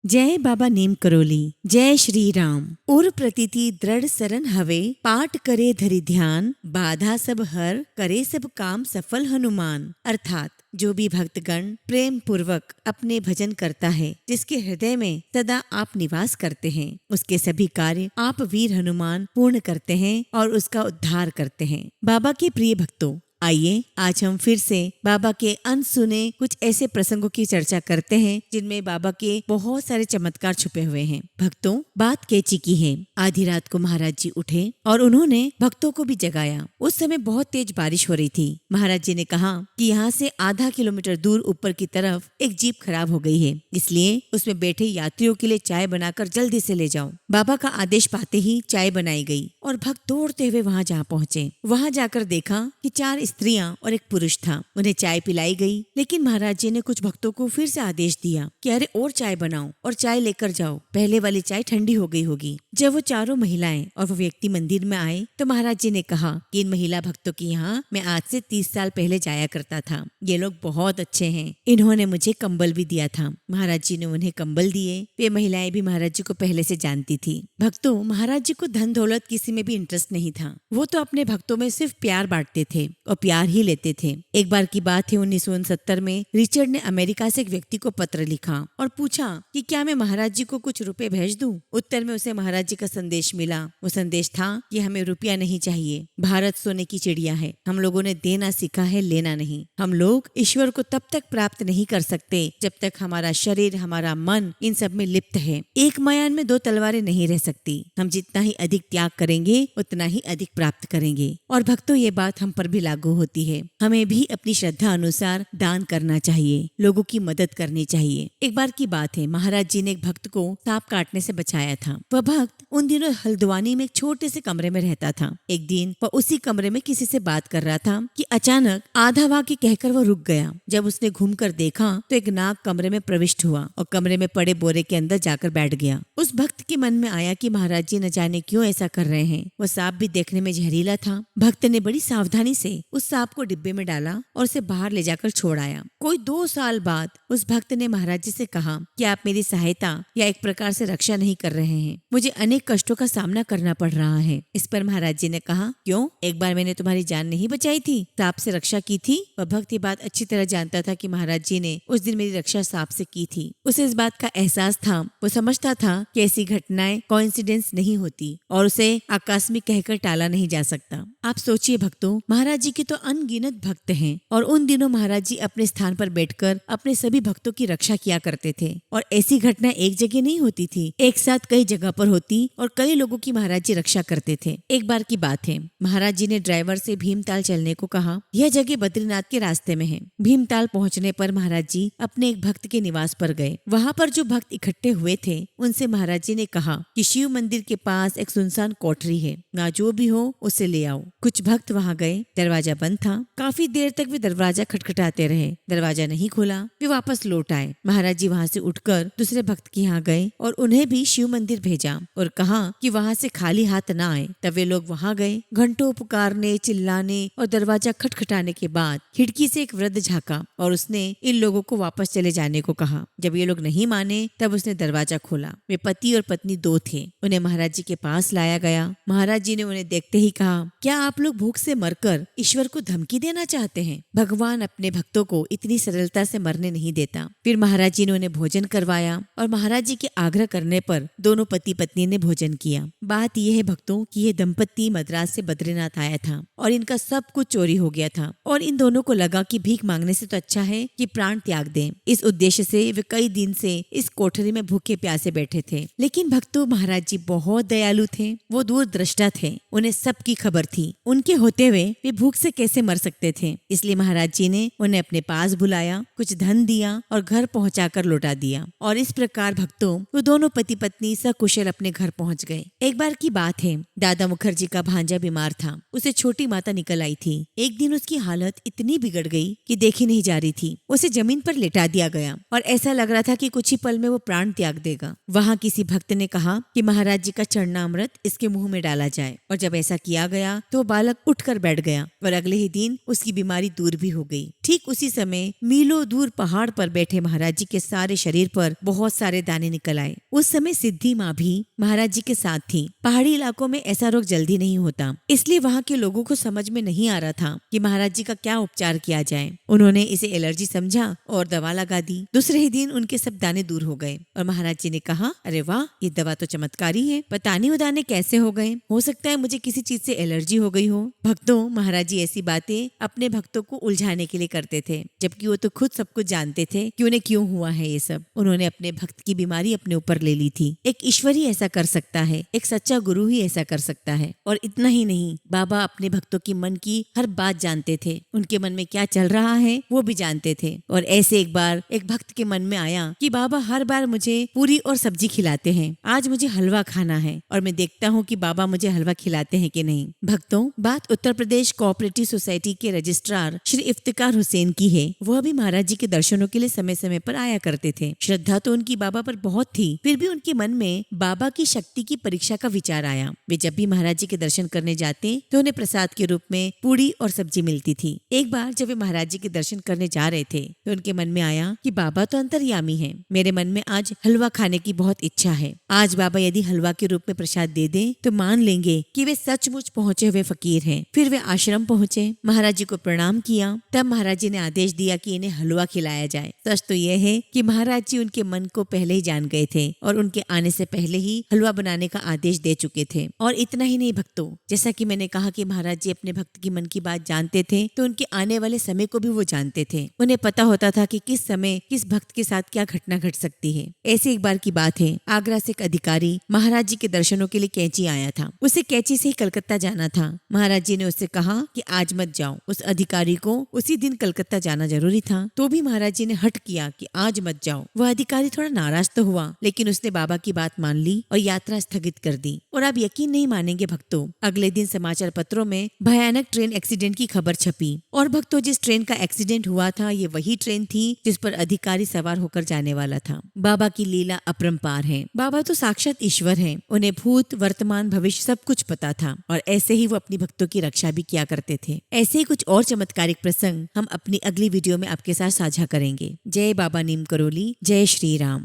जय बाबा नीम करोली। जय श्री राम। उर प्रतीति दृढ़ सरन हवे, पाठ करे धरि ध्यान, बाधा सब हर करे सब काम सफल हनुमान। अर्थात जो भी भक्तगण प्रेम पूर्वक अपने भजन करता है, जिसके हृदय में सदा आप निवास करते हैं, उसके सभी कार्य आप वीर हनुमान पूर्ण करते हैं और उसका उद्धार करते हैं। बाबा के प्रिय भक्तों, आइए आज हम फिर से बाबा के अनसुने कुछ ऐसे प्रसंगों की चर्चा करते हैं जिनमें बाबा के बहुत सारे चमत्कार छुपे हुए हैं। भक्तों, बात कैची की है। आधी रात को महाराज जी उठे और उन्होंने भक्तों को भी जगाया। उस समय बहुत तेज बारिश हो रही थी। महाराज जी ने कहा कि यहाँ से आधा किलोमीटर दूर ऊपर की तरफ एक जीप खराब हो गई है, इसलिए उसमें बैठे यात्रियों के लिए चाय बनाकर जल्दी से ले जाओ। बाबा का आदेश पाते ही चाय बनाई गई और भक्त दौड़ते हुए वहाँ जा पहुँचे। वहाँ जाकर देखा कि 4 स्त्रियां और एक पुरुष था। उन्हें चाय पिलाई गई, लेकिन महाराज जी ने कुछ भक्तों को फिर से आदेश दिया कि अरे और चाय बनाओ और चाय लेकर जाओ, पहले वाली चाय ठंडी हो गई होगी। जब वो चारों महिलाएं और वो व्यक्ति मंदिर में आए तो महाराज जी ने कहा कि इन महिला भक्तों के यहाँ मैं आज से 30 साल पहले जाया करता था। ये लोग बहुत अच्छे हैं, इन्होंने मुझे कंबल भी दिया था। महाराज जी ने उन्हें कंबल दिए। वे महिलाएं भी महाराज जी को पहले से जानती थी। भक्तों, महाराज जी को धन दौलत किसी में भी इंटरेस्ट नहीं था। वो तो अपने भक्तों में सिर्फ प्यार बांटते थे और प्यार ही लेते थे। एक बार की बात है, 1969 में रिचर्ड ने अमेरिका से एक व्यक्ति को पत्र लिखा और पूछा कि क्या मैं महाराज जी को कुछ रुपए भेज दूं। उत्तर में उसे महाराज जी का संदेश मिला। वो संदेश था कि हमें रुपया नहीं चाहिए, भारत सोने की चिड़िया है। हम लोगों ने देना सीखा है, लेना नहीं। हम लोग ईश्वर को तब तक प्राप्त नहीं कर सकते जब तक हमारा शरीर, हमारा मन इन सब में लिप्त है। एक मयान में 2 तलवारें नहीं रह सकती। हम जितना ही अधिक त्याग करेंगे उतना ही अधिक प्राप्त करेंगे। और भक्तों, ये बात हम पर भी लागू होती है। हमें भी अपनी श्रद्धा अनुसार दान करना चाहिए, लोगों की मदद करनी चाहिए। एक बार की बात है, महाराज जी ने एक भक्त को सांप काटने से बचाया था। वह भक्त उन दिनों हल्द्वानी में एक छोटे से कमरे में रहता था। एक दिन वह उसी कमरे में किसी से बात कर रहा था कि अचानक आधा वाक्य कहकर वह रुक गया। जब उसने घूमकर देखा तो एक नाग कमरे में प्रविष्ट हुआ और कमरे में पड़े बोरे के अंदर जाकर बैठ गया। उस भक्त के मन में आया कि महाराज जी न जाने क्यों ऐसा कर रहे हैं। वह सांप भी देखने में जहरीला था। भक्त ने बड़ी सावधानी से उस सांप को डिब्बे में डाला और उसे बाहर ले जाकर छोड़ आया। कोई 2 साल बाद उस भक्त ने महाराज जी से कहा कि आप मेरी सहायता या एक प्रकार से रक्षा नहीं कर रहे हैं, मुझे अनेक कष्टों का सामना करना पड़ रहा है। इस पर महाराज जी ने कहा, क्यों? एक बार मैंने तुम्हारी जान नहीं बचाई थी, सांप से रक्षा की थी। वह भक्त ये बात अच्छी तरह जानता था कि महाराज जी ने उस दिन मेरी रक्षा सांप से की थी। उसे इस बात का एहसास था। वो समझता था कि ऐसी घटनाएं कोइंसिडेंस नहीं होती और उसे आकस्मिक कहकर टाला नहीं जा सकता। आप सोचिए भक्तों, महाराज जी के तो अनगिनत भक्त हैं और उन दिनों महाराज जी अपने स्थान पर बैठकर अपने सभी भक्तों की रक्षा किया करते थे। और ऐसी घटना एक जगह नहीं होती थी, एक साथ कई जगह पर होती और कई लोगों की महाराज जी रक्षा करते थे। एक बार की बात है, महाराज जी ने ड्राइवर से भीमताल चलने को कहा। यह जगह बद्रीनाथ के रास्ते में है। भीमताल पहुंचने पर महाराज जी अपने एक भक्त के निवास पर गए। वहाँ पर जो भक्त इकट्ठे हुए थे उनसे महाराज जी ने कहा कि शिव मंदिर के पास एक सुनसान कोठरी है, वहाँ जो भी हो उसे ले आओ। कुछ भक्त वहाँ गए। दरवाजा बंद था। काफी देर तक वे दरवाजा खटखटाते रहे, दरवाजा नहीं खोला। वे वापस लौट आए। महाराज जी वहाँ से उठकर दूसरे भक्त के यहाँ गए और उन्हें भी शिव मंदिर भेजा और कहा कि वहाँ से खाली हाथ न आए। तब वे लोग वहाँ गए। घंटों पुकारने, चिल्लाने और दरवाजा खटखटाने के बाद खिड़की से एक वृद्ध झांका और उसने इन लोगों को वापस चले जाने को कहा। जब ये लोग नहीं माने तब उसने दरवाजा खोला। वे पति और पत्नी 2 थे। उन्हें महाराज जी के पास लाया गया। महाराज जी ने उन्हें देखते ही कहा, क्या आप लोग भूख से मरकर ईश्वर को धमकी देना चाहते हैं? भगवान अपने भक्तों को इतनी सरलता से मरने नहीं देता। फिर महाराज जी ने उन्हें भोजन करवाया और महाराज जी के आग्रह करने पर दोनों पति पत्नी ने भोजन किया। बात यह है भक्तों कि ये दंपत्ति मद्रास से बद्रीनाथ आया था और इनका सब कुछ चोरी हो गया था और इन दोनों को लगा कि भीख मांगने से तो अच्छा है कि प्राण त्याग दें। इस उद्देश्य से वे कई दिन से इस कोठरी में भूखे प्यासे बैठे थे। लेकिन भक्तों, महाराज जी बहुत दयालु थे। वो दूरदृष्टा थे। उन्हें सबकी खबर थी। उनके होते हुए वे भूख से कैसे मर सकते थे। इसलिए महाराज जी ने उन्हें अपने पास बुलाया, कुछ धन दिया और घर पहुंचाकर लौटा दिया। और इस प्रकार भक्तों, वो दोनों पति पत्नी सकुशल अपने घर पहुंच गए। एक बार की बात है, दादा मुखर्जी का भांजा बीमार था। उसे छोटी माता निकल आई थी। एक दिन उसकी हालत इतनी बिगड़ गई कि देखी नहीं जा रही थी। उसे जमीन पर लेटा दिया गया और ऐसा लग रहा था कि कुछ ही पल में वो प्राण त्याग देगा। वहाँ किसी भक्त ने कहा कि महाराज जी का चरणामृत इसके मुंह में डाला जाए, और जब ऐसा किया गया तो वो बालक उठकर बैठ गया और अगले ही दिन उसकी बीमारी दूर भी हो गई। ठीक उसी समय मीलों दूर पहाड़ पर बैठे महाराज जी के सारे शरीर पर बहुत सारे दाने निकल आए। उस समय सिद्धि माँ भी महाराज जी के साथ थी। पहाड़ी इलाकों में ऐसा रोग जल्दी नहीं होता, इसलिए वहाँ के लोगों को समझ में नहीं आ रहा था कि महाराज जी का क्या उपचार किया जाए। उन्होंने इसे एलर्जी समझा और दवा लगा दी। दूसरे ही दिन उनके सब दाने दूर हो गए और महाराज जी ने कहा, अरे वाह, ये दवा तो चमत्कारी है, पता नहीं वो दाने कैसे हो गए, हो सकता है मुझे किसी चीज से एलर्जी हो गई हो। भक्तों, महाराज जी ऐसी बातें अपने भक्तों को उलझाने के लिए करते थे, जबकि वो तो खुद सब कुछ जानते थे कि उन्हें क्यों हुआ है ये सब। उन्होंने अपने भक्त की बीमारी अपने ऊपर ले ली थी। एक ईश्वर ही ऐसा कर सकता है, एक सच्चा गुरु ही ऐसा कर सकता है। और इतना ही नहीं, बाबा अपने भक्तों की मन की हर बात जानते थे, उनके मन में क्या चल रहा है वो भी जानते थे। और ऐसे एक बार एक भक्त के मन में आया कि बाबा हर बार मुझे पूरी और सब्जी खिलाते हैं, आज मुझे हलवा खाना है और मैं देखता हूँ कि बाबा मुझे हलवा खिलाते हैं कि नहीं। भक्तों, बात उत्तर प्रदेश कोऑपरेटिव सोसाइटी के रजिस्ट्रार श्री इफ्तिकार हुसैन की है। वह भी महाराज जी के दर्शनों के लिए समय समय पर आया करते थे। श्रद्धा तो उनकी बाबा पर बहुत थी, फिर भी उनके मन में बाबा की शक्ति की परीक्षा का विचार आया। वे जब भी महाराज जी के दर्शन करने जाते तो उन्हें प्रसाद के रूप में पूरी और सब्जी मिलती थी। एक बार जब वे महाराज जी के दर्शन करने जा रहे थे तो उनके मन में आया कि बाबा तो अंतर्यामी हैं, मेरे मन में आज हलवा खाने की बहुत इच्छा है। आज बाबा यदि हलवा के रूप में प्रसाद दे दें तो मान लेंगे कि वे सचमुच पहुँचे हुए फकीर हैं। फिर वे आश्रम पहुँचे, महाराज जी को प्रणाम किया। तब महाराज जी ने आदेश दिया कि इन्हें हलवा खिलाया जाए। सच तो यह है कि महाराज जी उनके मन को पहले ही जान गए थे और उनके आने से पहले ही हलवा बनाने का आदेश दे चुके थे। और इतना ही नहीं भक्तों, जैसा कि मैंने कहा कि महाराज जी अपने भक्त की मन की बात जानते थे, तो उनके आने वाले समय को भी वो जानते थे। उन्हें पता होता था कि किस समय किस भक्त के साथ क्या घटना घट सकती है। ऐसे एक बार की बात है, आगरा से एक अधिकारी महाराज जी के दर्शनों के लिए कैंची आया था। उसे कैंची से ही कलकत्ता जाना था। महाराज जी ने उससे कहा कि आज मत जाओ। उस अधिकारी को उसी दिन कलकत्ता जाना जरूरी था, तो भी महाराज जी ने हट किया कि आज मत जाओ। वह अधिकारी थोड़ा नाराज तो हुआ, लेकिन उसने बाबा की बात मान ली और यात्रा स्थगित कर दी। और आप यकीन नहीं मानेंगे भक्तों, अगले दिन समाचार पत्रों में भयानक ट्रेन एक्सीडेंट की खबर छपी। और भक्तों, जिस ट्रेन का एक्सीडेंट हुआ था ये वही ट्रेन थी जिस पर अधिकारी सवार होकर जाने वाला था। बाबा की लीला अपरंपार है। बाबा तो साक्षात ईश्वर हैं। उन्हें भूत, वर्तमान, भविष्य सब कुछ पता था और ऐसे ही वो अपनी भक्तों की रक्षा भी किया करते थे। ऐसे ही कुछ और चमत्कारिक प्रसंग हम अपनी अगली वीडियो में आपके साथ साझा करेंगे। जय बाबा नीम करोली, जय श्री राम।